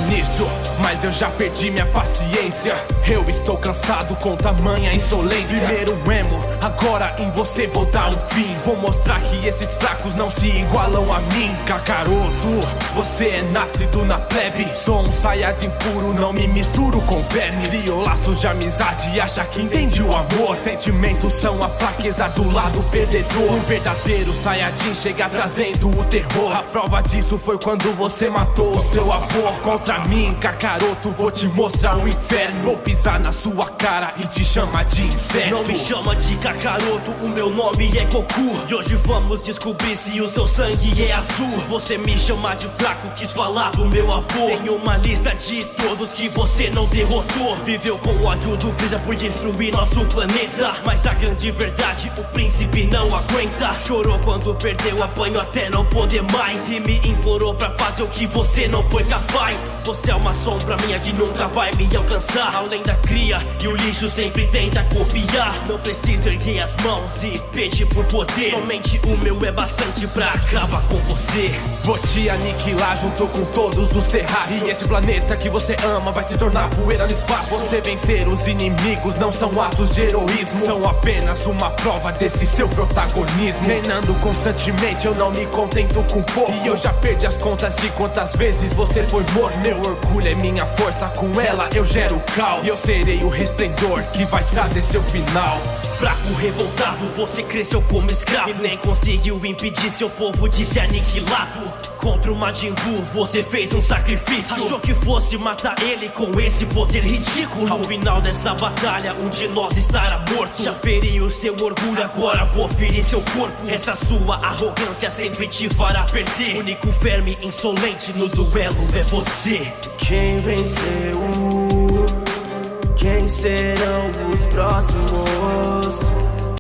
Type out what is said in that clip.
início, mas eu já perdi minha paciência. Eu estou cansado com tamanha insolência. Primeiro emo, agora em você vou dar um fim. Vou mostrar que esses fracos não se igualam a mim. Kakaroto, você é nascido na plebe. Sou um saiyajin puro, não me misturo com vermes. Crio laços de amizade e acha que entende o amor. Sentimentos são a fraqueza do lado perdedor. Um verdadeiro saiyajin chega trazendo o terror. A prova disso foi quando você matou o seu avô. Contra mim, Kakaroto, vou te mostrar o inferno. Vou pisar na sua cara e te chamar de inseto. Não me chama de Kakaroto, o meu nome é Goku. E hoje vamos descobrir se o seu sangue é azul. Você me chama de fraco, quis falar do meu avô. Tem uma lista de todos que você não derrotou. Viveu com o ódio do Freeza por destruir nosso planeta. Mas a grande verdade, o príncipe não aguenta. Chorou quando perdeu, apanhou até não poder mais. E me implorou pra fazer o que você não foi capaz. Você é uma sombra minha que nunca vai me alcançar. Além da cria e o lixo sempre tenta copiar. Não preciso erguer as mãos e pedir por poder. Somente o meu é bastante pra acabar com você. Vou te aniquilar junto com todos os terrários. E esse planeta que você ama vai se tornar poeira no espaço. Você vencer os inimigos não são atos de heroísmo. São apenas uma prova desse seu protagonismo. Treinando constantemente eu não me contento com pouco. E eu já perdi as contas de quantas vezes você foi morto. Meu orgulho é minha força, com ela eu gero o caos. E eu serei o resplendor que vai trazer seu final. Fraco, revoltado, você cresceu como escravo. E nem conseguiu impedir seu povo de ser aniquilado. Contra o Majin Buu você fez um sacrifício. Achou que fosse matar ele com esse poder ridículo. Ao final dessa batalha um de nós estará morto. Já feri o seu orgulho, agora vou ferir seu corpo. Essa sua arrogância sempre te fará perder. O único verme insolente no duelo é você. Quem venceu? Quem serão os próximos?